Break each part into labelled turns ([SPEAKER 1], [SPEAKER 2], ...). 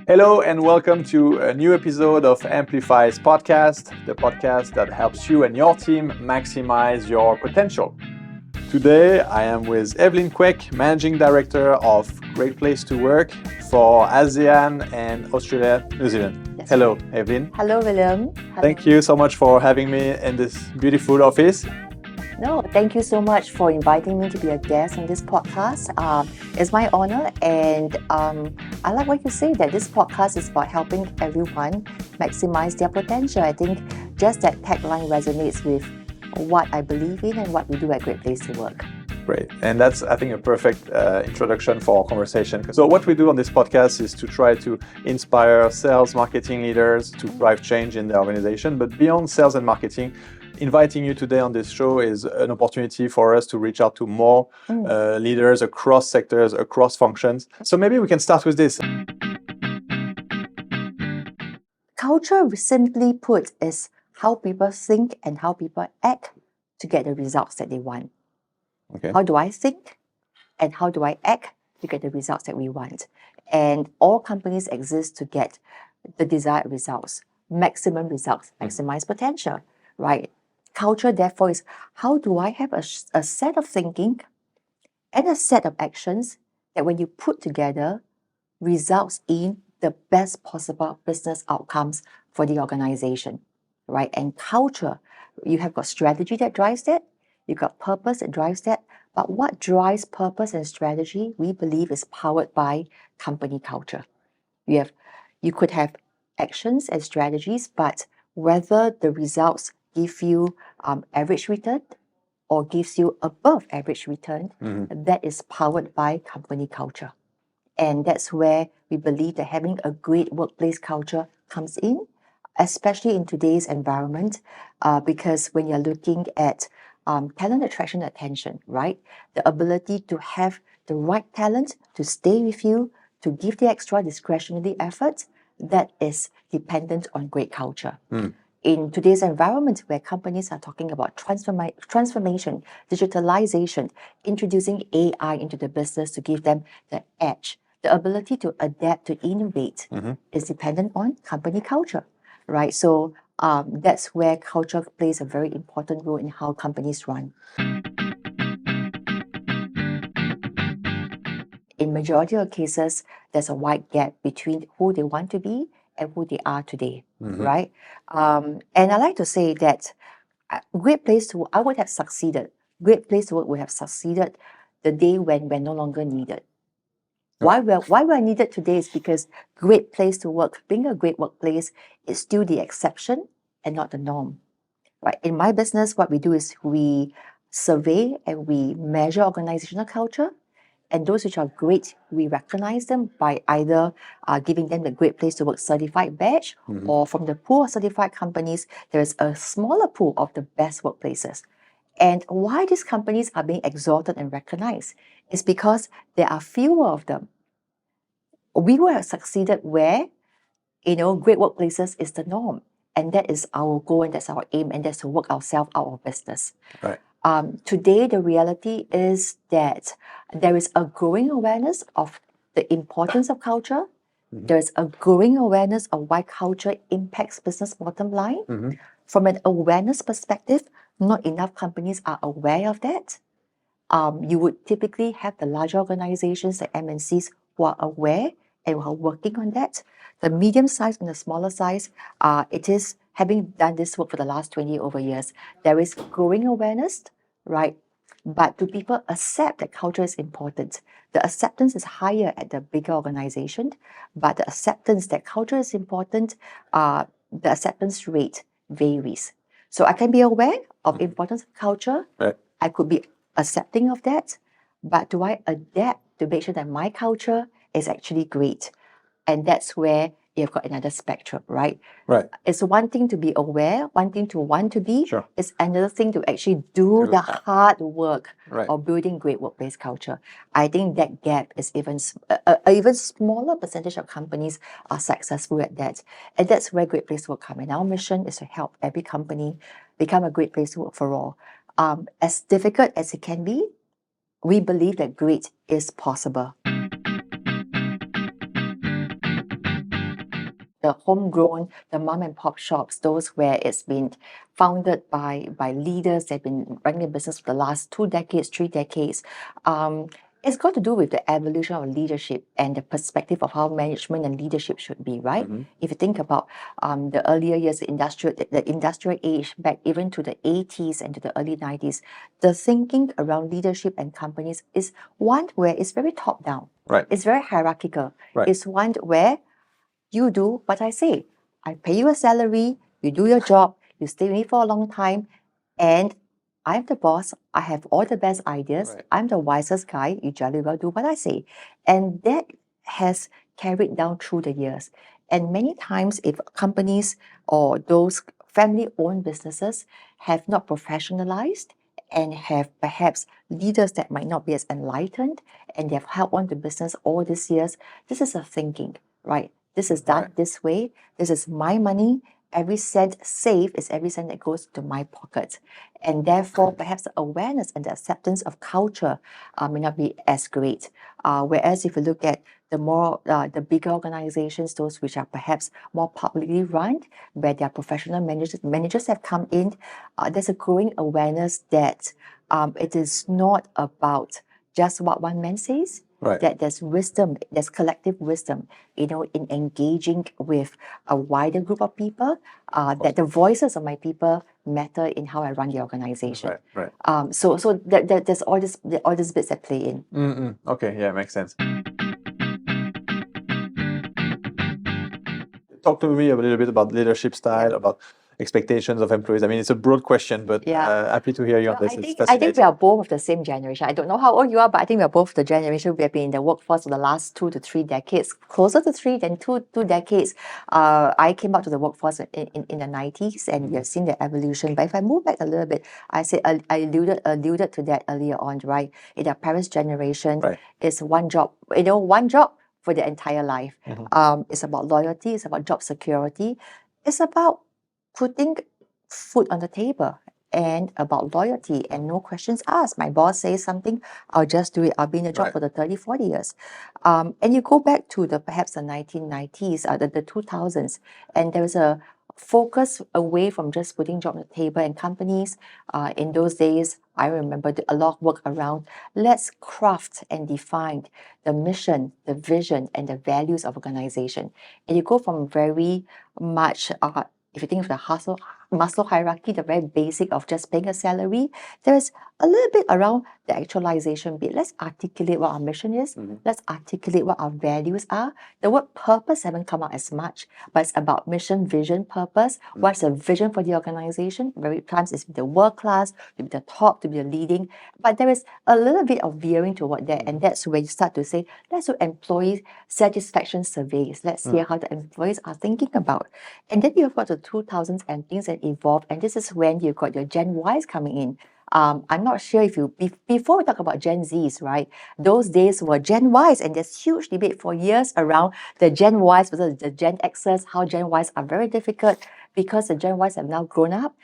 [SPEAKER 1] Hello and welcome to a new episode of Amplifiz Podcast, the podcast that helps you and your team maximize your potential. Today, I am with Evelyn Kwek, Managing Director of Great Place to Work for ASEAN and Australia, New Zealand.
[SPEAKER 2] That's
[SPEAKER 1] Hello,
[SPEAKER 2] right.
[SPEAKER 1] Evelyn.
[SPEAKER 2] Hello, William. Hello.
[SPEAKER 1] Thank you so much for having me in this beautiful office.
[SPEAKER 2] No, thank you so much for inviting me to be a guest on this podcast. It's my honor, and I like what you say that this podcast is about helping everyone maximize their potential. I think just that tagline resonates with what I believe in and what we do at Great Place to Work.
[SPEAKER 1] Great. And that's, I think, a perfect introduction for our conversation. So what we do on this podcast is to try to inspire sales marketing leaders to drive change in their organization. But beyond sales and marketing, inviting you today on this show is an opportunity for us to reach out to more leaders across sectors, across functions. So maybe we can start with this.
[SPEAKER 2] Culture, simply put, is how people think and how people act to get the results that they want.
[SPEAKER 1] Okay.
[SPEAKER 2] How do I think and how do I act to get the results that we want? And all companies exist to get the desired results, maximize potential, right? Culture, therefore, is how do I have a set of thinking and a set of actions that when you put together results in the best possible business outcomes for the organization, right? And culture, you have got strategy that drives that, you've got purpose that drives that, but what drives purpose and strategy, we believe, is powered by company culture. You could have actions and strategies, but whether the results give you average return or gives you above average return, that is powered by company culture. And that's where we believe that having a great workplace culture comes in, especially in today's environment, because when you're looking at talent attraction and attention, right? The ability to have the right talent to stay with you, to give the extra discretionary effort, that is dependent on great culture. In today's environment where companies are talking about transformation, digitalization, introducing AI into the business to give them the edge, the ability to adapt, to innovate is dependent on company culture, right? So that's where culture plays a very important role in how companies run. In majority of cases, there's a wide gap between who they want to be and who they are today, right? And I like to say that Great Place to Work, I would have succeeded. Great Place to Work would have succeeded the day when we're no longer needed. Why we're needed today is because Great Place to Work, being a great workplace, is still the exception and not the norm. Right? In my business, what we do is we survey and we measure organizational culture. And those which are great, we recognize them by either giving them the Great Place to Work certified badge, or from the pool of certified companies, there is a smaller pool of the best workplaces. And why these companies are being exalted and recognized is because there are fewer of them. We will have succeeded where, great workplaces is the norm. And that is our goal and that's our aim, and that's to work ourselves out of business.
[SPEAKER 1] Right.
[SPEAKER 2] Today, the reality is that there is a growing awareness of the importance of culture. There's a growing awareness of why culture impacts business bottom line. From an awareness perspective, not enough companies are aware of that. You would typically have the larger organizations, the MNCs, who are aware and who are working on that. The medium size and the smaller size, it is having done this work for the last 20 over years. There is growing awareness, right? But do people accept that culture is important? The acceptance is higher at the bigger organization, but the acceptance that culture is important, the acceptance rate varies. So I can be aware of importance of culture.
[SPEAKER 1] Right.
[SPEAKER 2] I could be accepting of that, but do I adapt to make sure that my culture is actually great? And that's where you've got another spectrum, right?
[SPEAKER 1] Right.
[SPEAKER 2] It's one thing to be aware, one thing to want to be.
[SPEAKER 1] Sure.
[SPEAKER 2] It's another thing to actually do the hard work
[SPEAKER 1] Right.
[SPEAKER 2] of building great workplace culture. I think that gap is even smaller percentage of companies are successful at that. And that's where Great Place to Work come in. Our mission is to help every company become a great place to work for all. As difficult as it can be, we believe that great is possible. the homegrown, the mom and pop shops, those where it's been founded by leaders that have been running a business for the last 2 decades, 3 decades. It's got to do with the evolution of leadership and the perspective of how management and leadership should be, right? If you think about the earlier years, the industrial age, back even to the 80s and to the early 90s, the thinking around leadership and companies is one where it's very top down.
[SPEAKER 1] Right.
[SPEAKER 2] It's very hierarchical.
[SPEAKER 1] Right.
[SPEAKER 2] It's one where you do what I say. I pay you a salary, you do your job, you stay with me for a long time, and I'm the boss. I have all the best ideas.
[SPEAKER 1] Right.
[SPEAKER 2] I'm the wisest guy. You jolly well do what I say. And that has carried down through the years. And many times, if companies or those family owned businesses have not professionalized and have perhaps leaders that might not be as enlightened and they have held on to business all these years, this is a thinking, right? This is done
[SPEAKER 1] Right.
[SPEAKER 2] this way. This is my money. Every cent saved is every cent that goes to my pocket. And therefore, perhaps the awareness and the acceptance of culture may not be as great. Whereas if you look at the bigger organizations, those which are perhaps more publicly run, where their professional managers have come in, there's a growing awareness that it is not about just what one man says,
[SPEAKER 1] Right.
[SPEAKER 2] that there's wisdom, there's collective wisdom, in engaging with a wider group of people, that the voices of my people matter in how I run the organization.
[SPEAKER 1] Right. Right.
[SPEAKER 2] So there's all these bits that play in.
[SPEAKER 1] Okay. Yeah, makes sense. Talk to me a little bit about leadership style, about expectations of employees. I mean, it's a broad question, but happy to hear you on
[SPEAKER 2] Well,
[SPEAKER 1] this. It's
[SPEAKER 2] I think
[SPEAKER 1] fascinating.
[SPEAKER 2] we are both of the same generation. I don't know how old you are, but I think we are both the generation. We have been in the workforce for the last 2 to 3 decades, closer to 3 than two decades. I came out to the workforce in the 90s, and we have seen the evolution. But if I move back a little bit, I alluded to that earlier on, right? In our parents' generation,
[SPEAKER 1] Right.
[SPEAKER 2] it's one job, for the entire life. It's about loyalty, it's about job security, it's about putting food on the table, and about loyalty and no questions asked. My boss says something, I'll just do it. I'll be in a job
[SPEAKER 1] Right.
[SPEAKER 2] for the 30, 40 years. And you go back to perhaps the 1990s, the 2000s, and there was a focus away from just putting job on the table, and companies in those days, I remember a lot of work around let's craft and define the mission, the vision, and the values of organization. And you go from very much if you think of the Maslow hierarchy, the very basic of just paying a salary, there's a little bit around the actualization bit. Let's articulate what our mission is. Let's articulate what our values are. The word purpose haven't come out as much, but it's about mission, vision, purpose. What's the vision for the organization? Very times it's the world class, to be the top, to be the leading. But there is a little bit of veering toward that, and that's where you start to say, let's do employee satisfaction surveys. Let's hear how the employees are thinking about. And then you've got the 2000s and things that evolve, and this is when you've got your Gen Ys coming in. I'm not sure if before we talk about Gen Zs, right? Those days were Gen Ys, and there's huge debate for years around the Gen Ys versus the Gen Xs, how Gen Ys are very difficult because the Gen Ys have now grown up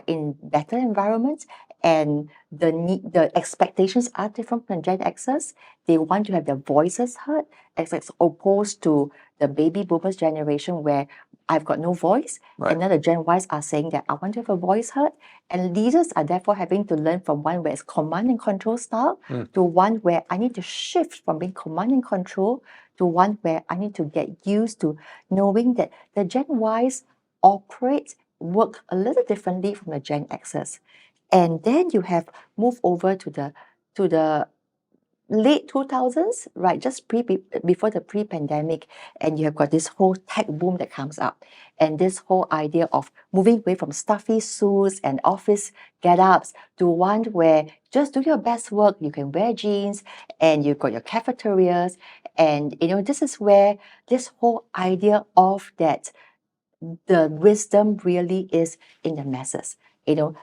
[SPEAKER 2] in better environments, and the expectations are different from Gen Xs. They want to have their voices heard, as opposed to the baby boomers generation where I've got no voice.
[SPEAKER 1] Right.
[SPEAKER 2] And then the Gen Ys are saying that I want to have a voice heard. And leaders are therefore having to learn from one where it's command and control style to one where I need to shift from being command and control to one where I need to get used to knowing that the Gen Ys work a little differently from the Gen Xs. And then you have moved over to the late 2000s, right, just before the pre-pandemic, and you have got this whole tech boom that comes up, and this whole idea of moving away from stuffy suits and office get-ups to one where just do your best work, you can wear jeans, and you've got your cafeterias, and this is where this whole idea of that the wisdom really is in the masses.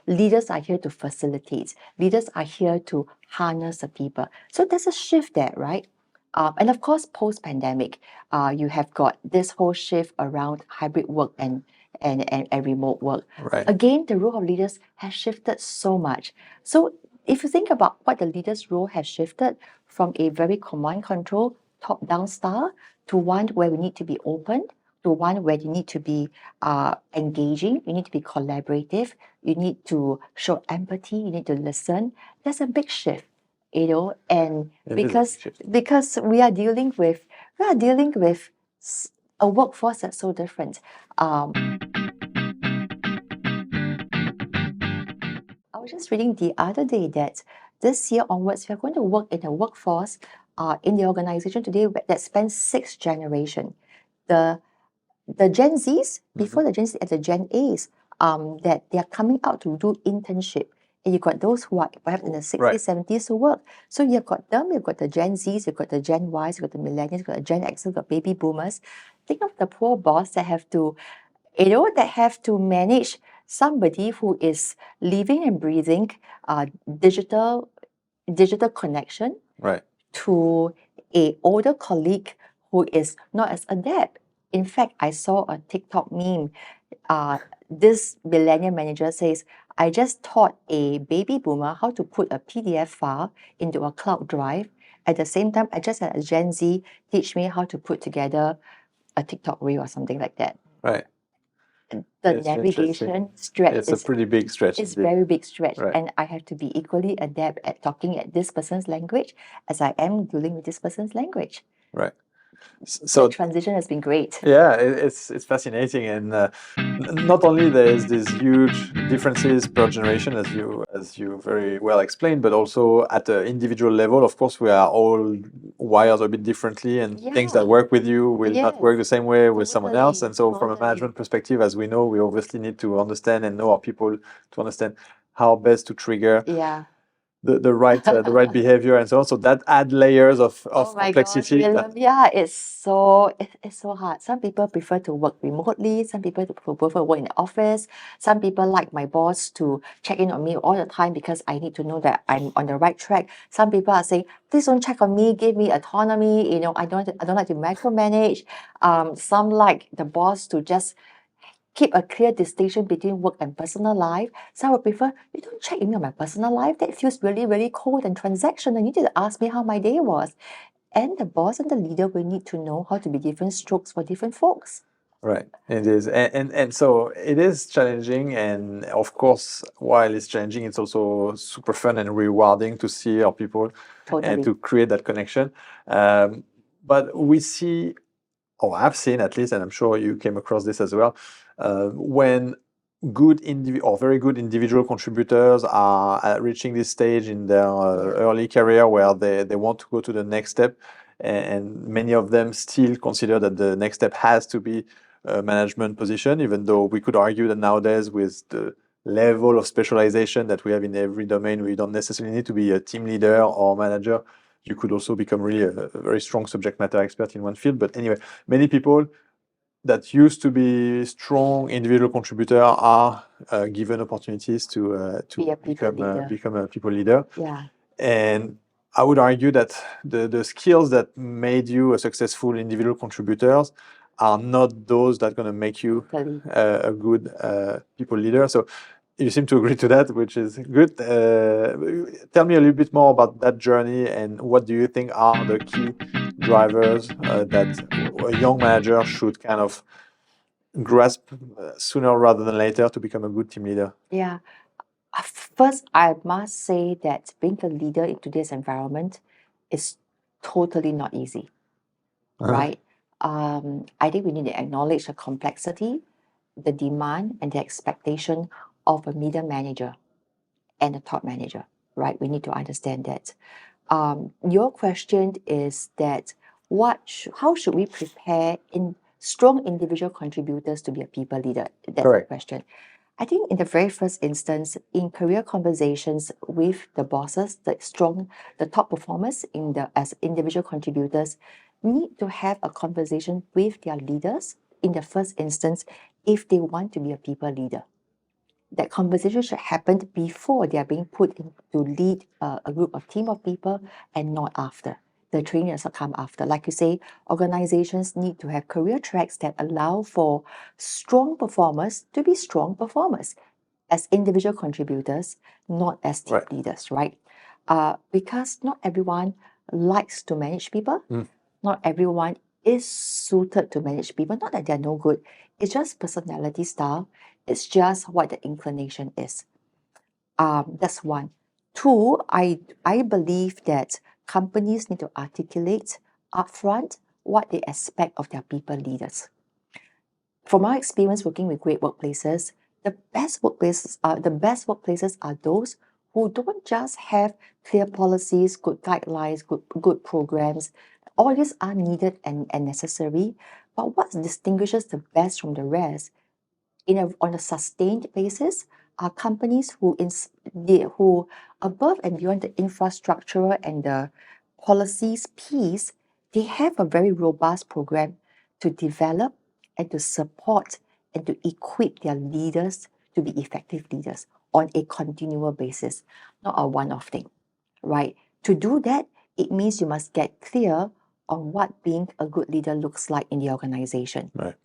[SPEAKER 2] Leaders are here to facilitate. Leaders are here to harness the people. So there's a shift there, right? And of course, post-pandemic, you have got this whole shift around hybrid work and remote work.
[SPEAKER 1] Right.
[SPEAKER 2] Again, the role of leaders has shifted so much. So if you think about what the leader's role has shifted from a very command control, top-down style to one where we need to be open, to to one where you need to be engaging, you need to be collaborative, you need to show empathy, you need to listen. There's a big shift, and
[SPEAKER 1] It is a big shift.
[SPEAKER 2] because we are dealing with a workforce that's so different. I was just reading the other day that this year onwards, we are going to work in a workforce in the organization today that spans 6 generations. The Gen Zs, before the Gen Z and the Gen As, that they are coming out to do internship. And you've got those who are perhaps in the 60s,
[SPEAKER 1] Right.
[SPEAKER 2] 70s to work. So you've got them, you've got the Gen Zs, you've got the Gen Ys, you've got the millennials, you've got the Gen X, you've got baby boomers. Think of the poor boss that have to manage somebody who is living and breathing digital connection
[SPEAKER 1] Right.
[SPEAKER 2] to a older colleague who is not as adept. In fact, I saw a TikTok meme. This millennial manager says, I just taught a baby boomer how to put a PDF file into a cloud drive. At the same time, I just had a Gen Z teach me how to put together a TikTok reel or something like that.
[SPEAKER 1] Right.
[SPEAKER 2] The
[SPEAKER 1] It's
[SPEAKER 2] navigation stretch
[SPEAKER 1] It's a pretty big stretch.
[SPEAKER 2] is
[SPEAKER 1] indeed.
[SPEAKER 2] very big stretch,
[SPEAKER 1] Right.
[SPEAKER 2] and I have to be equally adept at talking at this person's language as I am dealing with this person's language.
[SPEAKER 1] Right.
[SPEAKER 2] The
[SPEAKER 1] So
[SPEAKER 2] transition has been great.
[SPEAKER 1] yeah, it's fascinating, and not only there's these huge differences per generation, as you very well explained, but also at the individual level. Of course, we are all wired a bit differently, and things that
[SPEAKER 2] Yeah.
[SPEAKER 1] work with you will not
[SPEAKER 2] Yes,
[SPEAKER 1] work the same way with someone else.
[SPEAKER 2] totally,
[SPEAKER 1] And so, from a
[SPEAKER 2] totally.
[SPEAKER 1] management perspective, as we know, we obviously need to understand and know our people to understand how best to trigger
[SPEAKER 2] Yeah.
[SPEAKER 1] the right behavior and so on. So that add layers of
[SPEAKER 2] Oh my gosh,
[SPEAKER 1] complexity.
[SPEAKER 2] William. Yeah, it's so hard. Some people prefer to work remotely. Some people prefer to work in the office. Some people like my boss to check in on me all the time because I need to know that I'm on the right track. Some people are saying, please don't check on me, give me autonomy. I don't like to micromanage. Some like the boss to just keep a clear distinction between work and personal life. Some would prefer, you don't check in on my personal life. That feels really, really cold and transactional. You need to ask me how my day was. And the boss and the leader will need to know how to be different strokes for different folks.
[SPEAKER 1] Right, it is, and so it is challenging, and of course, while it's challenging, it's also super fun and rewarding to see our people and
[SPEAKER 2] Totally.
[SPEAKER 1] to create that connection. But we see, or I've seen at least, and I'm sure you came across this as well, when very good individual contributors are reaching this stage in their early career where they want to go to the next step, and many of them still consider that the next step has to be a management position, even though we could argue that nowadays with the level of specialization that we have in every domain, we don't necessarily need to be a team leader or manager. You could also become really a very strong subject matter expert in one field. But anyway, many people that used to be strong individual contributor are given opportunities to
[SPEAKER 2] Be a people leader.
[SPEAKER 1] become a people leader.
[SPEAKER 2] Yeah.
[SPEAKER 1] And I would argue that the skills that made you a successful individual contributor are not those that are going to make you
[SPEAKER 2] Totally.
[SPEAKER 1] a good people leader. So you seem to agree to that, which is good. Tell me a little bit more about that journey, and what do you think are the key drivers that a young manager should kind of grasp sooner rather than later to become a good team leader?
[SPEAKER 2] Yeah. First, I must say that being a leader in today's environment is totally not easy, right? I think we need to acknowledge the complexity, the demand, and the expectation of a middle manager and a top manager, right? We need to understand that. Your question is that how should we prepare in strong individual contributors to be a people leader? That's
[SPEAKER 1] Correct.
[SPEAKER 2] the question. I think in the very first instance, in career conversations with the bosses, the top performers as individual contributors need to have a conversation with their leaders in the first instance if they want to be a people leader. That conversation should happen before they are being put in to lead a team of people, and not after. The training does not come after. Like you say, organizations need to have career tracks that allow for strong performers to be strong performers as individual contributors, not as team
[SPEAKER 1] Right.
[SPEAKER 2] leaders, right? Because not everyone likes to manage people. Not everyone is suited to manage people. Not that they're no good, it's just personality style, it's just what the inclination is. That's one. Two, I believe that companies need to articulate upfront what they expect of their people leaders. From my experience working with great workplaces, the best workplaces are those who don't just have clear policies, good guidelines, good programs. All these are needed and necessary. But what distinguishes the best from the rest on a sustained basis are companies who above and beyond the infrastructure and the policies piece, they have a very robust program to develop and to support and to equip their leaders to be effective leaders on a continual basis, not a one-off thing, right? To do that, it means you must get clear on what being a good leader looks like in the organization.
[SPEAKER 1] Right.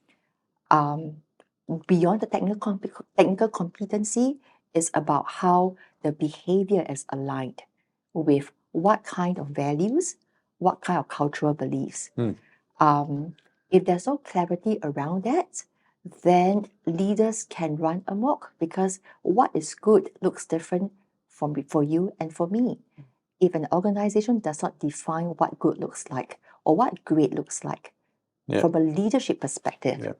[SPEAKER 2] Beyond the technical competency is about how the behavior is aligned with what kind of values, what kind of cultural beliefs. If there's no clarity around that, then leaders can run amok because what is good looks different for you and for me. If an organization does not define what good looks like or what great looks like from a leadership perspective,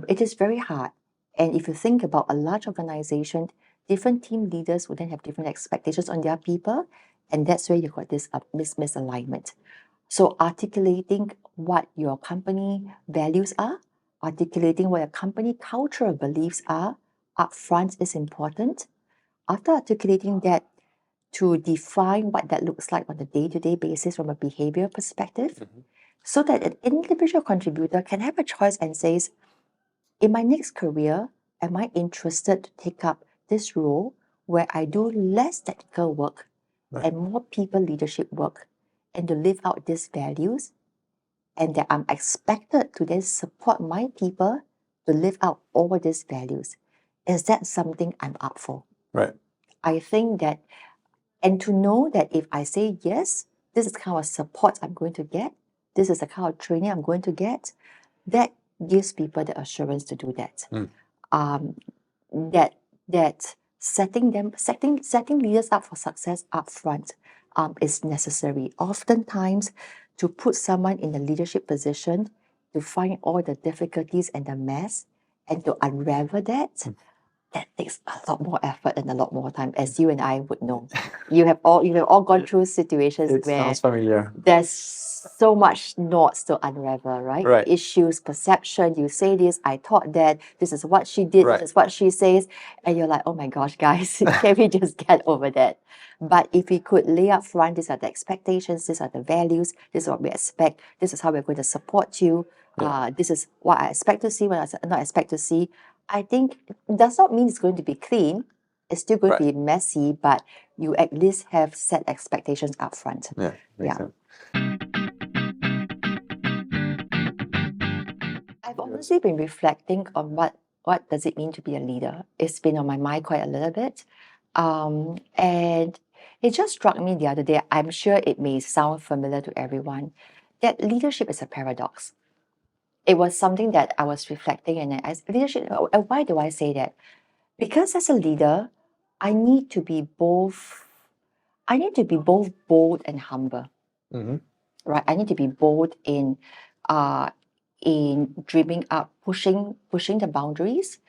[SPEAKER 2] it is very hard. And if you think about a large organization, different team leaders would then have different expectations on their people, and that's where you got this misalignment. So articulating what your company values are, articulating what your company cultural beliefs are upfront is important. After articulating that, to define what that looks like on a day-to-day basis from a behavior perspective, so that an individual contributor can have a choice and says, in my next career, am I interested to take up this role where I do less technical work and more people leadership work and to live out these values, and that I'm expected to then support my people to live out all these values? Is that something I'm up for?
[SPEAKER 1] Right.
[SPEAKER 2] I think that, and to know that if I say yes, this is the kind of support I'm going to get, this is the kind of training I'm going to get, that gives people the assurance to do that. That setting leaders up for success up front is necessary. Oftentimes, to put someone in a leadership position, to find all the difficulties and the mess, and to unravel that takes a lot more effort and a lot more time, as you and I would know. You have all gone through situations
[SPEAKER 1] It
[SPEAKER 2] where
[SPEAKER 1] sounds familiar.
[SPEAKER 2] there's so much knots to unravel, right?
[SPEAKER 1] Right.
[SPEAKER 2] Issues, perception, you say this, I thought that, this is what she did,
[SPEAKER 1] Right.
[SPEAKER 2] this is what she says, and you're like, oh my gosh, guys, can we just get over that? But if we could lay up front, these are the expectations, these are the values, this is what we expect, this is how we're going to support you, this is what I expect to see, what I not expect to see, I think it does not mean it's going to be clean. It's still going to be messy, but you at least have set expectations up front.
[SPEAKER 1] Yeah, makes sense.
[SPEAKER 2] I've honestly been reflecting on what does it mean to be a leader. It's been on my mind quite a little bit. And it just struck me the other day, I'm sure it may sound familiar to everyone, that leadership is a paradox. It was something that I was reflecting on. Leadership, and why do I say that? Because as a leader, I need to be both bold and humble. Right? I need to be bold in dreaming up, pushing the boundaries,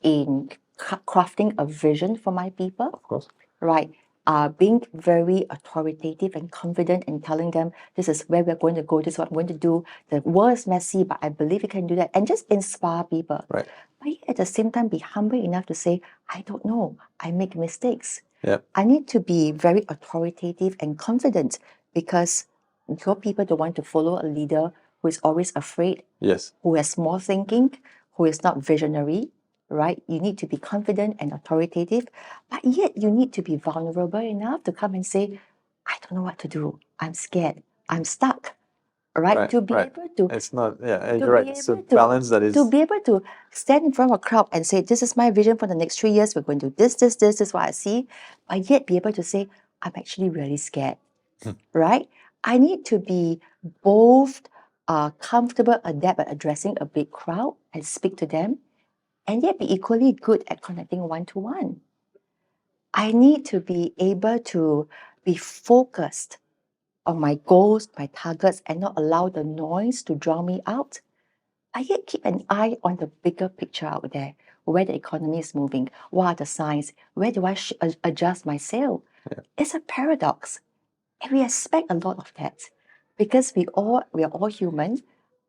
[SPEAKER 2] in crafting a vision for my people.
[SPEAKER 1] Of course.
[SPEAKER 2] Right? Being very authoritative and confident in telling them this is where we're going to go, this is what I'm going to do. The world is messy, but I believe we can do that, and just inspire people.
[SPEAKER 1] Right.
[SPEAKER 2] But at the same time, be humble enough to say, I don't know, I make mistakes.
[SPEAKER 1] Yeah.
[SPEAKER 2] I need to be very authoritative and confident because your people don't want to follow a leader who is always afraid,
[SPEAKER 1] Yes.
[SPEAKER 2] who has small thinking, who is not visionary, right? You need to be confident and authoritative, but yet you need to be vulnerable enough to come and say, I don't know what to do. I'm scared. I'm stuck. Right? To be able to
[SPEAKER 1] It's not, you're right. It's a balance that is.
[SPEAKER 2] to be able to stand in front of a crowd and say, this is my vision for the next 3 years, we're going to do this is what I see, but yet be able to say, I'm actually really scared. Right? I need to be both comfortable, adept at addressing a big crowd and speak to them, and yet be equally good at connecting one-to-one. I need to be able to be focused on my goals, my targets, and not allow the noise to drown me out. I yet keep an eye on the bigger picture out there, where the economy is moving, what are the signs, where do I adjust my sail?
[SPEAKER 1] Yeah.
[SPEAKER 2] It's a paradox. And we expect a lot of that because we are all human.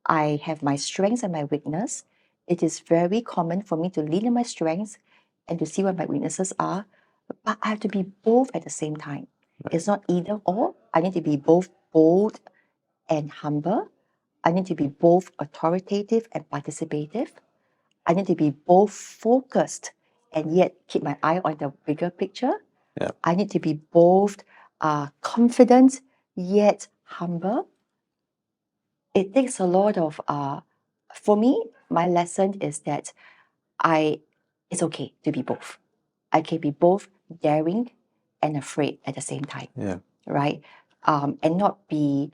[SPEAKER 2] I have my strengths and my weakness. It is very common for me to lean on my strengths and to see what my weaknesses are, but I have to be both at the same time.
[SPEAKER 1] Right.
[SPEAKER 2] It's not either or. I need to be both bold and humble. I need to be both authoritative and participative. I need to be both focused and yet keep my eye on the bigger picture.
[SPEAKER 1] Yeah.
[SPEAKER 2] I need to be both confident yet humble. It takes a lot of, for me, my lesson is that it's okay to be both. I can be both daring and afraid at the same time,
[SPEAKER 1] Yeah.
[SPEAKER 2] right? And not be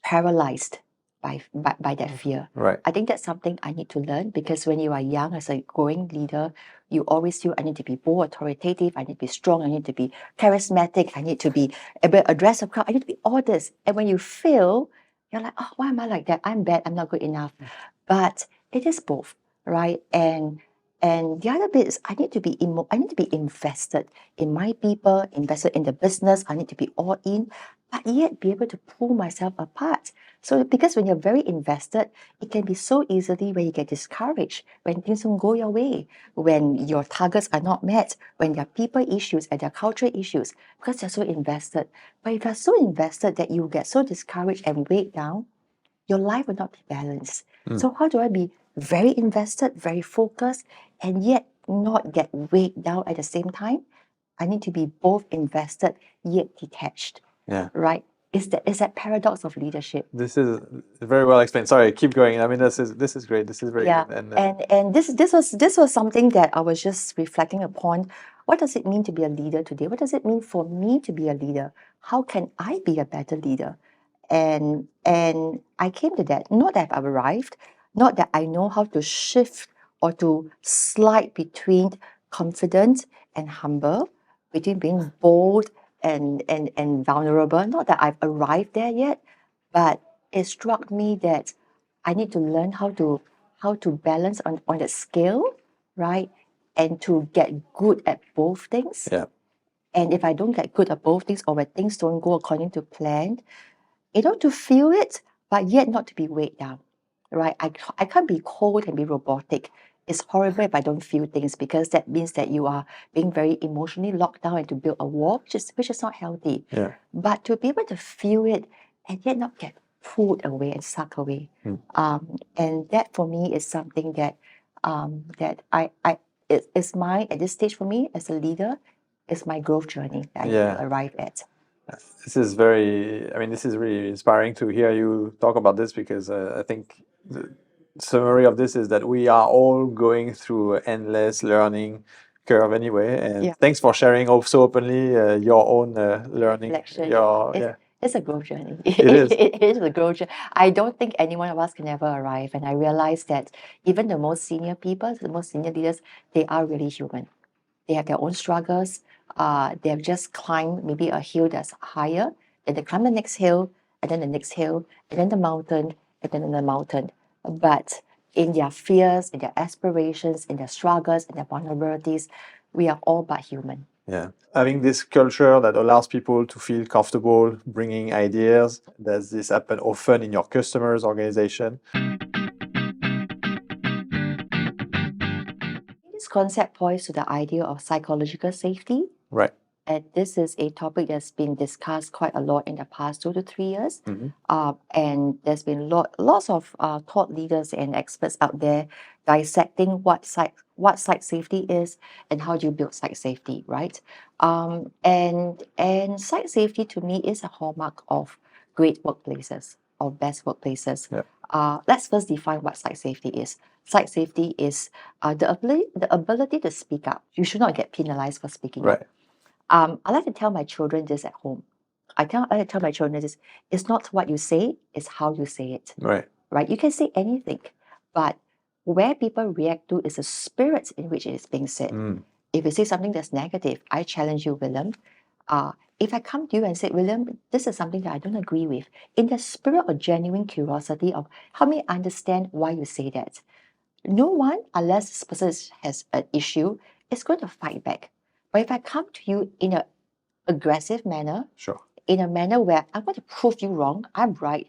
[SPEAKER 2] paralyzed by that fear.
[SPEAKER 1] Right.
[SPEAKER 2] I think that's something I need to learn because when you are young as a growing leader, you always feel I need to be more authoritative, I need to be strong, I need to be charismatic, I need to be able to address a crowd, I need to be all this. And when you fail, you're like, oh, why am I like that? I'm bad, I'm not good enough. But it is both, right? And the other bit is I need to be invested in my people, invested in the business. I need to be all in, but yet be able to pull myself apart. So because when you're very invested, it can be so easily when you get discouraged, when things don't go your way, when your targets are not met, when there are people issues and there are cultural issues, because you're so invested. But if you're so invested that you get so discouraged and weighed down, your life will not be balanced. So how do I be very invested, very focused, and yet not get weighed down at the same time? I need to be both invested yet detached.
[SPEAKER 1] Yeah.
[SPEAKER 2] Right? Is that paradox of leadership?
[SPEAKER 1] This is very well explained. Sorry, keep going. I mean, this is great. This is very
[SPEAKER 2] Yeah.
[SPEAKER 1] good.
[SPEAKER 2] And this was something that I was just reflecting upon. What does it mean to be a leader today? What does it mean for me to be a leader? How can I be a better leader? And I came to that. Not that I've arrived, not that I know how to shift or to slide between confident and humble, between being bold and vulnerable. Not that I've arrived there yet, but it struck me that I need to learn how to balance on that scale, right? And to get good at both things.
[SPEAKER 1] Yeah.
[SPEAKER 2] And if I don't get good at both things, or when things don't go according to plan, to feel it, but yet not to be weighed down, right? I can't be cold and be robotic. It's horrible if I don't feel things because that means that you are being very emotionally locked down and to build a wall, which is not healthy.
[SPEAKER 1] Yeah.
[SPEAKER 2] But to be able to feel it and yet not get pulled away and sucked away. And that for me is something that it's my, at this stage for me as a leader, is my growth journey that I need to arrive at.
[SPEAKER 1] This is this is really inspiring to hear you talk about this because I think the summary of this is that we are all going through an endless learning curve anyway. And thanks for sharing so openly your own learning.
[SPEAKER 2] Reflection. It's a growth journey.
[SPEAKER 1] It is.
[SPEAKER 2] It is a growth journey. I don't think any one of us can ever arrive. And I realize that even the most senior people, the most senior leaders, they are really human. They have their own struggles. They have just climbed maybe a hill that's higher, then they climb the next hill, and then the next hill, and then the mountain, and then the mountain. But in their fears, in their aspirations, in their struggles, in their vulnerabilities, we are all but human.
[SPEAKER 1] Yeah. Having this culture that allows people to feel comfortable bringing ideas, does this happen often in your customers' organization?
[SPEAKER 2] This concept points to the idea of psychological safety.
[SPEAKER 1] Right.
[SPEAKER 2] And this is a topic that's been discussed quite a lot in the past 2 to 3 years.
[SPEAKER 1] Mm-hmm.
[SPEAKER 2] And there's been lots of thought leaders and experts out there dissecting what site safety is and how do you build site safety, right? And site safety to me is a hallmark of great workplaces, of best workplaces.
[SPEAKER 1] Yeah.
[SPEAKER 2] Let's first define what site safety is. Site safety is the ability to speak up. You should not get penalized for speaking up.
[SPEAKER 1] Right.
[SPEAKER 2] I like to tell my children this at home. I tell my children this: it's not what you say, it's how you say it.
[SPEAKER 1] Right.
[SPEAKER 2] Right? You can say anything, but where people react to is the spirit in which it is being said. If you say something that's negative, I challenge you, William. If I come to you and say, William, this is something that I don't agree with, in the spirit of genuine curiosity of help me understand why you say that. No one, unless this person has an issue, is going to fight back. But if I come to you in an aggressive manner,
[SPEAKER 1] Sure.
[SPEAKER 2] in a manner where I'm going to prove you wrong, I'm right,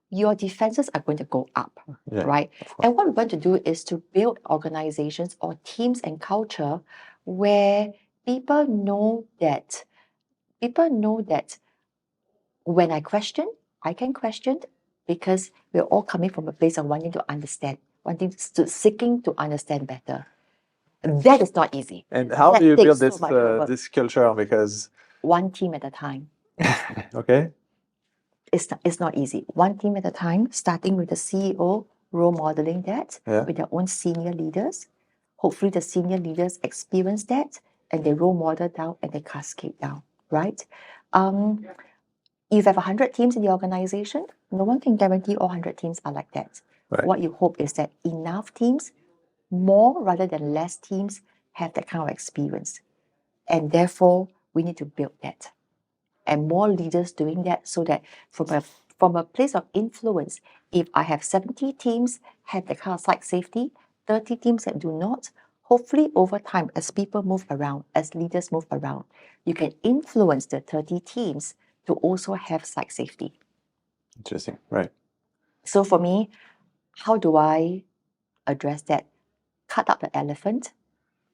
[SPEAKER 2] your defenses are going to go up,
[SPEAKER 1] Yeah,
[SPEAKER 2] right?
[SPEAKER 1] of course.
[SPEAKER 2] And what we want to do is to build organizations or teams and culture where people know that when I question, I can question because we're all coming from a place of wanting to understand, seeking to understand better. And that is not easy.
[SPEAKER 1] And how
[SPEAKER 2] That
[SPEAKER 1] do you
[SPEAKER 2] takes
[SPEAKER 1] build
[SPEAKER 2] so
[SPEAKER 1] this
[SPEAKER 2] much work.
[SPEAKER 1] this culture? Because
[SPEAKER 2] One team at a time.
[SPEAKER 1] okay,
[SPEAKER 2] It's not easy. One team at a time, starting with the CEO role modeling that
[SPEAKER 1] Yeah.
[SPEAKER 2] with their own senior leaders. Hopefully, the senior leaders experience that and they role model down and they cascade down, right? If you have 100 teams in the organization, no one can guarantee all 100 teams are like that.
[SPEAKER 1] Right.
[SPEAKER 2] What you hope is that enough teams, more rather than less teams, have that kind of experience. And therefore, we need to build that. And more leaders doing that so that from a place of influence, if I have 70 teams have that kind of site safety, 30 teams that do not, hopefully over time, as people move around, as leaders move around, you can influence the 30 teams to also have site safety.
[SPEAKER 1] Interesting. Right.
[SPEAKER 2] So for me, how do I address that? Cut up the elephant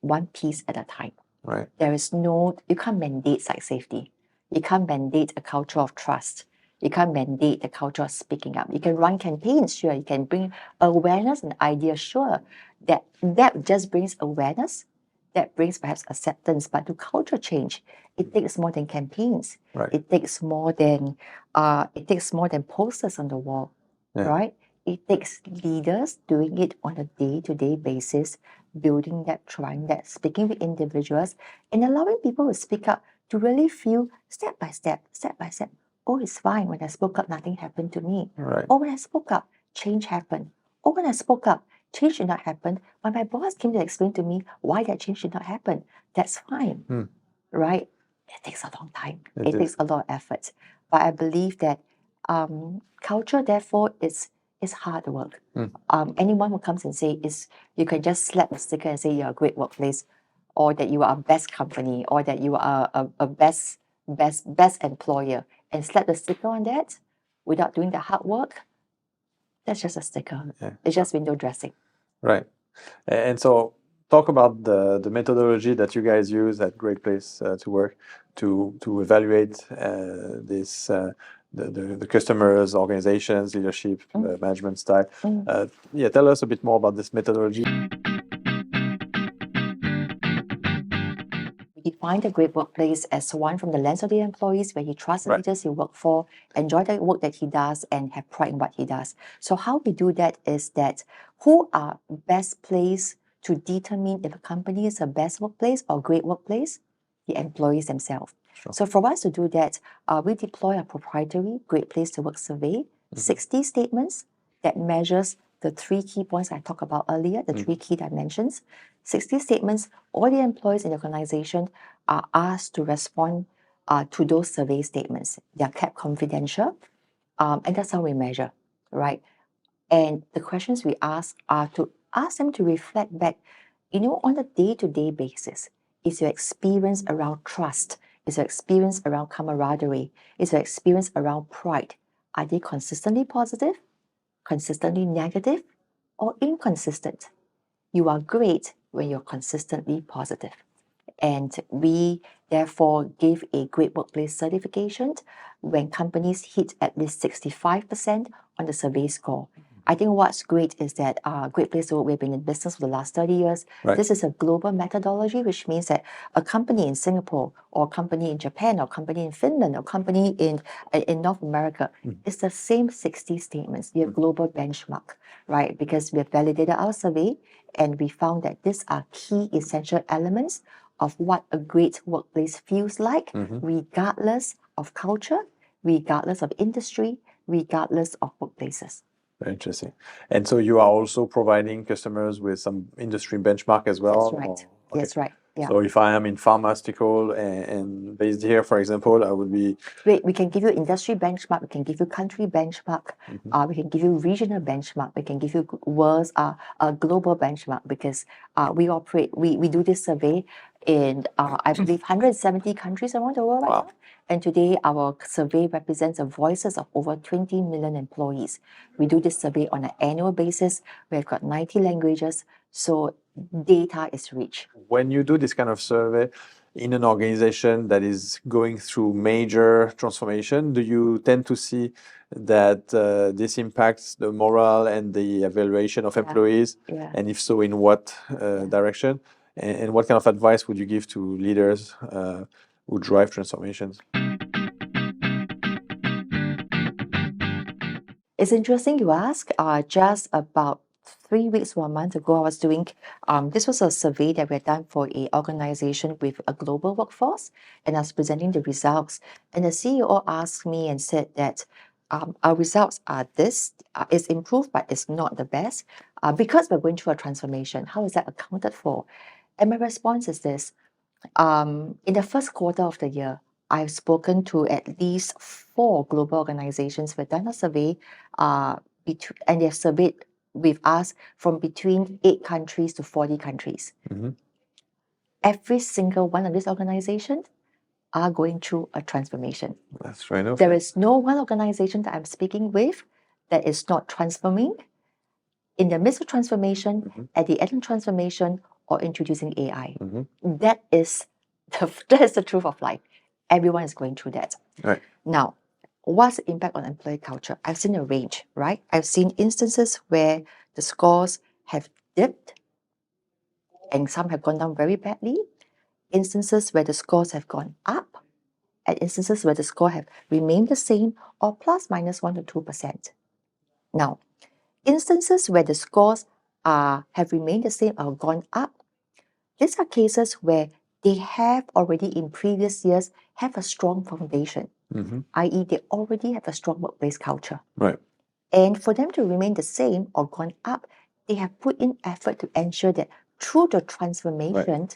[SPEAKER 2] one piece at a time.
[SPEAKER 1] Right.
[SPEAKER 2] You can't mandate site safety. You can't mandate a culture of trust. You can't mandate the culture of speaking up. You can run campaigns, sure. You can bring awareness and ideas, sure. That just brings awareness. That brings perhaps acceptance. But to culture change, it takes more than campaigns.
[SPEAKER 1] Right.
[SPEAKER 2] It takes more than posters on the wall.
[SPEAKER 1] Yeah.
[SPEAKER 2] Right? It takes leaders doing it on a day-to-day basis, building that, trying that, speaking with individuals, and allowing people to speak up to really feel step by step. Oh, it's fine. When I spoke up, nothing happened to me.
[SPEAKER 1] Right.
[SPEAKER 2] Or when I spoke up, change happened. Or when I spoke up, change did not happen. When my boss came to explain to me why that change did not happen, that's fine. Right? It takes a long time. It takes a lot of effort. But I believe that culture, therefore, is hard work. Anyone who comes and say you can just slap a sticker and say you're a great workplace, or that you are a best company, or that you are a best employer, and slap the sticker on that without doing the hard work, that's just a sticker.
[SPEAKER 1] Yeah.
[SPEAKER 2] It's just window dressing.
[SPEAKER 1] Right. And so talk about the methodology that you guys use at Great Place to Work to evaluate this the customers, organizations, leadership, management style. Yeah, tell us a bit more about this methodology.
[SPEAKER 2] We define the great workplace as one from the lens of the employees where he trusts the
[SPEAKER 1] Right.
[SPEAKER 2] leaders he works for, enjoy the work that he does, and have pride in what he does. So how we do that is that who are best placed to determine if a company is a best workplace or great workplace? The employees themselves.
[SPEAKER 1] Sure.
[SPEAKER 2] So for us to do that, we deploy a proprietary Great Place to Work survey, 60 statements that measures the 3 key points I talked about earlier, the 3 key dimensions. 60 statements, all the employees in the organization are asked to respond to those survey statements. They are kept confidential, and that's how we measure, right? And the questions we ask are to ask them to reflect back, on a day-to-day basis. Is your experience around trust? Is your experience around camaraderie? Is your experience around pride? Are they consistently positive, consistently negative, or inconsistent? You are great when you're consistently positive. And we therefore give a Great Workplace certification when companies hit at least 65% on the survey score. I think what's great is that Great Place to Work, we've been in business for the last 30 years.
[SPEAKER 1] Right.
[SPEAKER 2] This is a global methodology, which means that a company in Singapore, or a company in Japan, or a company in Finland, or a company in North America, it's the same 60 statements. You have global benchmark, right? Because we have validated our survey and we found that these are key essential elements of what a great workplace feels like, regardless of culture, regardless of industry, regardless of workplaces.
[SPEAKER 1] Very interesting. And so you are also providing customers with some industry benchmark as well?
[SPEAKER 2] That's right.
[SPEAKER 1] Okay.
[SPEAKER 2] That's right. Yeah.
[SPEAKER 1] So if I am in pharmaceutical and based here, for example, I would be...
[SPEAKER 2] We can give you industry benchmark, we can give you country benchmark, we can give you regional benchmark, we can give you world's a global benchmark, because we do this survey in I believe 170 countries around the world right
[SPEAKER 1] Wow.
[SPEAKER 2] now. And today our survey represents the voices of over 20 million employees. We do this survey on an annual basis. We've got 90 languages, so data is rich.
[SPEAKER 1] When you do this kind of survey in an organization that is going through major transformation, do you tend to see that this impacts the morale and the evaluation of employees?
[SPEAKER 2] Yeah.
[SPEAKER 1] And if so, in what direction? And what kind of advice would you give to leaders who drive transformations?
[SPEAKER 2] It's interesting you ask. Just about 3 weeks or a month ago, I was doing, this was a survey that we had done for an organization with a global workforce, and I was presenting the results. And the CEO asked me and said that our results are this, it's improved, but it's not the best because we're going through a transformation. How is that accounted for? And my response is this. In the first quarter of the year, I've spoken to at least 4 global organizations. We've done a survey, and they've surveyed with us from between 8 countries to 40 countries. Every single one of these organizations are going through a transformation.
[SPEAKER 1] That's right.
[SPEAKER 2] There is no one organization that I'm speaking with that is not transforming, in the midst of transformation, at the end of transformation, or introducing AI. That is the truth of life. Everyone is going through that.
[SPEAKER 1] Right.
[SPEAKER 2] Now, what's the impact on employee culture? I've seen a range, right? I've seen instances where the scores have dipped and some have gone down very badly, instances where the scores have gone up, and instances where the score have remained the same or plus minus 1 to 2%. Now, instances where the scores have remained the same or gone up, these are cases where they have already in previous years have a strong foundation, i.e. they already have a strong workplace culture.
[SPEAKER 1] Right.
[SPEAKER 2] And for them to remain the same or gone up, they have put in effort to ensure that through the transformation,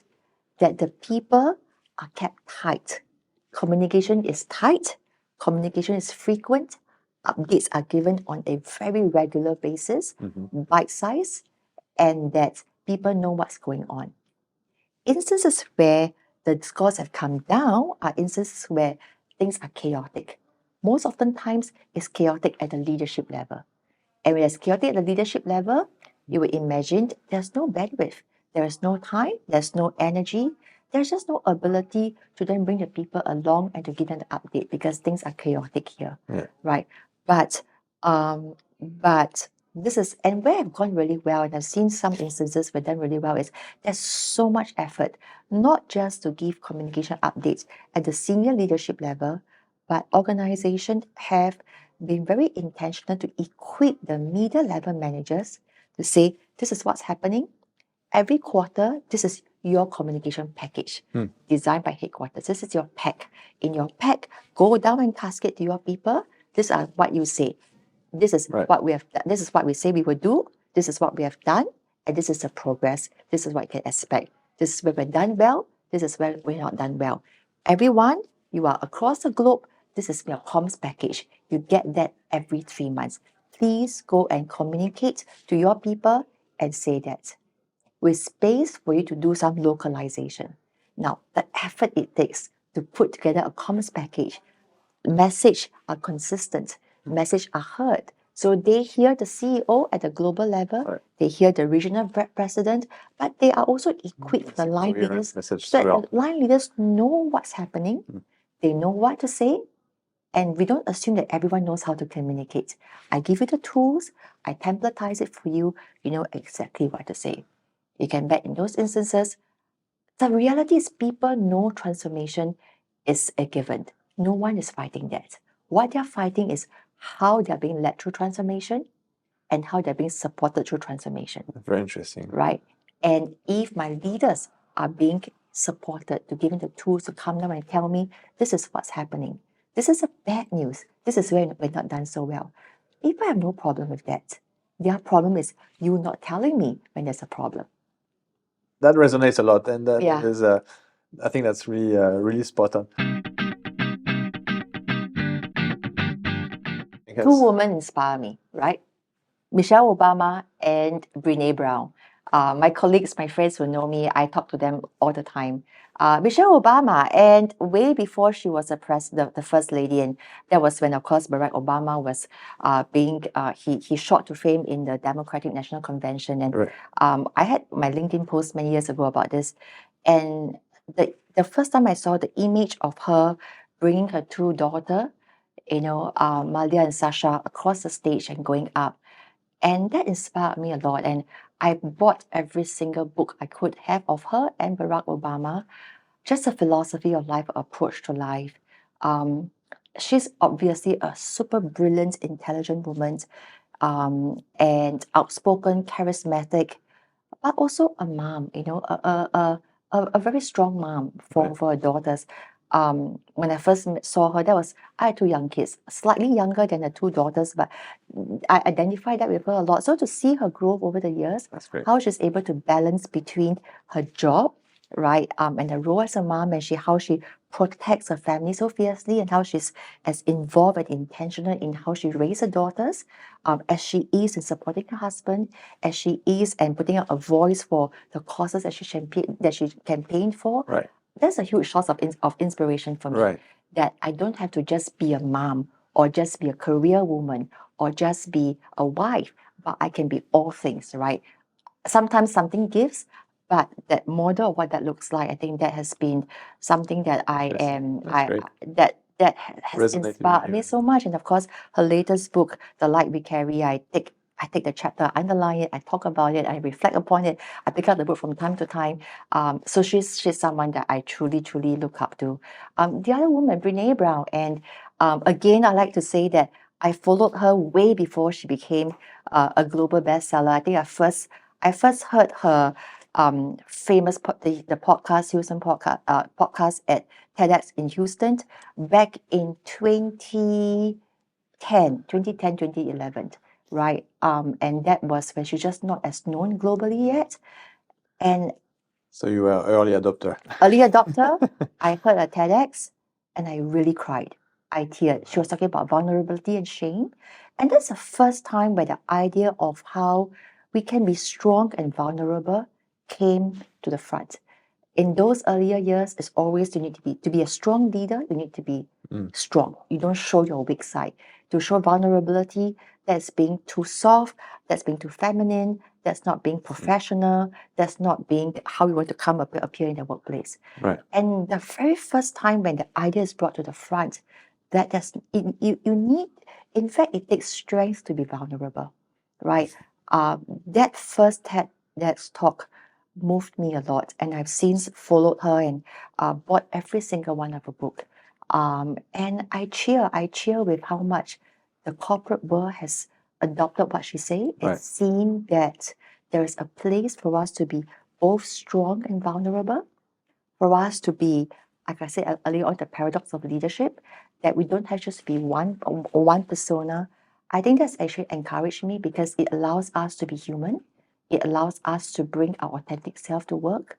[SPEAKER 2] that the people are kept tight. Communication is tight, communication is frequent, updates are given on a very regular basis, bite-sized, and that people know what's going on. Instances where the scores have come down are instances where things are chaotic. Most often times, it's chaotic at the leadership level. And when it's chaotic at the leadership level, you would imagine there's no bandwidth, there's no time, there's no energy, there's just no ability to then bring the people along and to give them the update because things are chaotic here, right? But this is, and where I've gone really well, and I've seen some instances where done really well, is there's so much effort, not just to give communication updates at the senior leadership level, but organizations have been very intentional to equip the middle level managers to say, this is what's happening. Every quarter, this is your communication package designed by headquarters. This is your pack. In your pack, go down and cascade to your people. These are what you say. This is what we have done. This is what we say we will do. This is what we have done. And this is the progress. This is what you can expect. This is where we've done well. This is where we're not done well. Everyone, you are across the globe. This is your comms package. You get that every 3 months. Please go and communicate to your people and say that, with space for you to do some localization. Now, the effort it takes to put together a comms package, message are consistent, message are heard. So they hear the CEO at the global level, they hear the regional president, but they are also equipped, the line leaders, so that the line leaders know what's happening, they know what to say, and we don't assume that everyone knows how to communicate. I give you the tools, I templatize it for you, you know exactly what to say. You can bet in those instances, the reality is people know transformation is a given. No one is fighting that. What they're fighting is how they're being led through transformation and how they're being supported through transformation.
[SPEAKER 1] Very interesting.
[SPEAKER 2] Right? And if my leaders are being supported to give me the tools to come down and tell me, this is what's happening. This is a bad news. This is where we're not done so well. People have no problem with that. Their problem is you not telling me when there's a problem.
[SPEAKER 1] That resonates a lot, and that
[SPEAKER 2] Yeah.
[SPEAKER 1] is, I think that's really, really spot on.
[SPEAKER 2] Two women inspire me, right? Michelle Obama and Brene Brown. My colleagues, my friends who know me, I talk to them all the time. Michelle Obama, and way before she was the first lady, and that was when, of course, Barack Obama was he shot to fame in the Democratic National Convention, and
[SPEAKER 1] Right.
[SPEAKER 2] I had my LinkedIn post many years ago about this, and the first time I saw the image of her bringing her two daughters, Malia and Sasha, across the stage and going up. And that inspired me a lot. And I bought every single book I could have of her and Barack Obama, just a philosophy of life, approach to life. She's obviously a super brilliant, intelligent woman, and outspoken, charismatic, but also a mom, a very strong mom for her daughters. When I first saw her, I had two young kids, slightly younger than the two daughters, but I identified that with her a lot. So to see her grow over the years,
[SPEAKER 1] That's great.
[SPEAKER 2] how she's able to balance between her job, right, and the role as a mom, and how she protects her family so fiercely, and how she's as involved and intentional in how she raises her daughters, as she is in supporting her husband, as she is and putting out a voice for the causes that she campaigned for.
[SPEAKER 1] Right.
[SPEAKER 2] That's a huge source of inspiration for me.
[SPEAKER 1] Right.
[SPEAKER 2] That I don't have to just be a mom or just be a career woman or just be a wife, but I can be all things, right? Sometimes something gives, but that model of what that looks like, I think that has been something that that has
[SPEAKER 1] Resonated with
[SPEAKER 2] inspired
[SPEAKER 1] you.
[SPEAKER 2] me so much. And of course, her latest book, The Light We Carry, I take the chapter, I underline it, I talk about it, I reflect upon it, I pick up the book from time to time. So she's someone that I truly, truly look up to. The other woman, Brene Brown, and again, I like to say that I followed her way before she became a global bestseller. I think I first heard her famous the podcast, Houston podcast at TEDx in Houston back in 2011, right? And that was when she's just not as known globally yet. And
[SPEAKER 1] So you were early adopter.
[SPEAKER 2] Early adopter, I heard a TEDx and I really cried. I teared. She was talking about vulnerability and shame. And that's the first time where the idea of how we can be strong and vulnerable came to the front. In those earlier years, it's always you need to be a strong leader, you need to be strong. You don't show your weak side. To show vulnerability, that's being too soft, that's being too feminine, that's not being professional, that's not being how you want to appear in the workplace.
[SPEAKER 1] Right.
[SPEAKER 2] And the very first time when the idea is brought to the front, you need, in fact, it takes strength to be vulnerable, right? That first TEDx talk moved me a lot, and I've since followed her and bought every single one of her book. And I cheer with how much the corporate world has adopted what she said.
[SPEAKER 1] Right.
[SPEAKER 2] It's seen that there is a place for us to be both strong and vulnerable, for us to be, like I said earlier on, the paradox of leadership, that we don't have just be one persona. I think that's actually encouraged me because it allows us to be human. It allows us to bring our authentic self to work.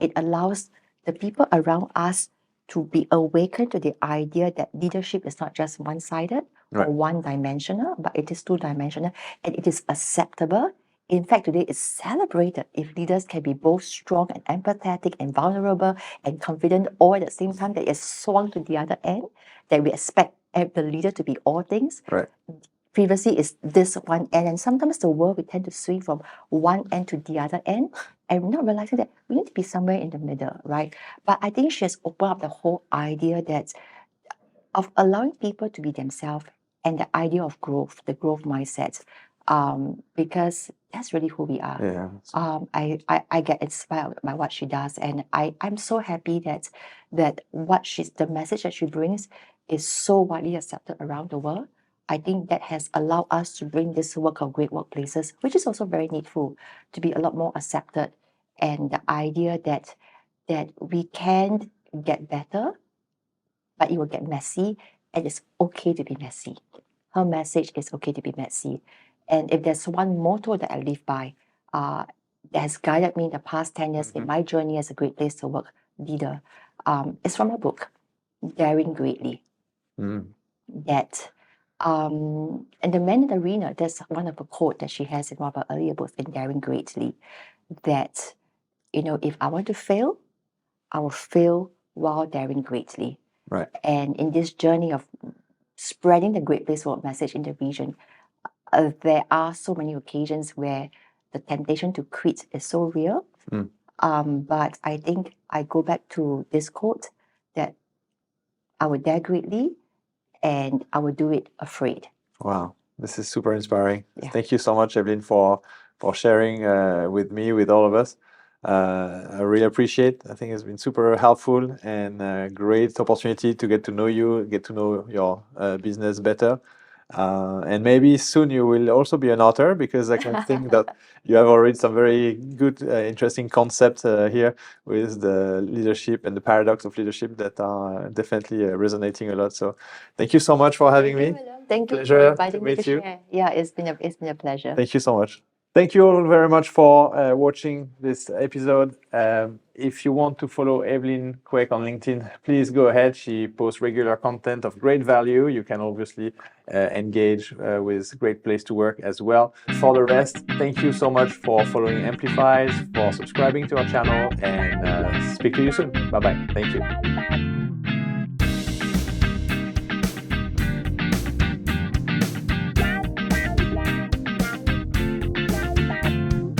[SPEAKER 2] It allows the people around us to be awakened to the idea that leadership is not just one-sided
[SPEAKER 1] Right.
[SPEAKER 2] or one-dimensional, but it is two-dimensional, and it is acceptable. In fact, today it's celebrated if leaders can be both strong and empathetic and vulnerable and confident all at the same time, that is swung to the other end, that we expect the leader to be all things.
[SPEAKER 1] Right.
[SPEAKER 2] Previously is this one end, and sometimes the world we tend to swing from one end to the other end, and we're not realizing that we need to be somewhere in the middle, right? But I think she has opened up the whole idea that of allowing people to be themselves, and the idea of growth, the growth mindset, because that's really who we are.
[SPEAKER 1] Yeah.
[SPEAKER 2] I get inspired by what she does, and I'm so happy that the message that she brings is so widely accepted around the world. I think that has allowed us to bring this work of great workplaces, which is also very needful, to be a lot more accepted, and the idea that we can get better but it will get messy, and it's okay to be messy. Her message is okay to be messy. And if there's one motto that I live by, that has guided me in the past 10 years in my journey as a great place to work leader, it's from a book, Daring Greatly. That in the men arena, there's one of the quote that she has in one of her earlier books in Daring Greatly, that, if I want to fail, I will fail while daring greatly.
[SPEAKER 1] Right.
[SPEAKER 2] And in this journey of spreading the Great Place to Work message in the region, there are so many occasions where the temptation to quit is so real. But I think I go back to this quote that I will dare greatly and I will do it afraid.
[SPEAKER 1] Wow, this is super inspiring.
[SPEAKER 2] Yeah.
[SPEAKER 1] Thank you so much, Evelyn, for sharing with me, with all of us. I really appreciate. I think it's been super helpful and a great opportunity to get to know you, get to know your business better. And maybe soon you will also be an author, because I can think that you have already some very good, interesting concepts here with the leadership and the paradox of leadership that are definitely resonating a lot. So thank you so much for having me.
[SPEAKER 2] Thank you
[SPEAKER 1] Pleasure
[SPEAKER 2] for
[SPEAKER 1] to
[SPEAKER 2] inviting me
[SPEAKER 1] meet
[SPEAKER 2] to
[SPEAKER 1] you.
[SPEAKER 2] share. Yeah, it's been a pleasure.
[SPEAKER 1] Thank you so much. Thank you all very much for watching this episode. If you want to follow Evelyn Kwek on LinkedIn, please go ahead. She posts regular content of great value. You can obviously engage with Great Place to Work as well. For the rest, thank you so much for following Amplifiz, for subscribing to our channel, and speak to you soon. Bye-bye. Thank you.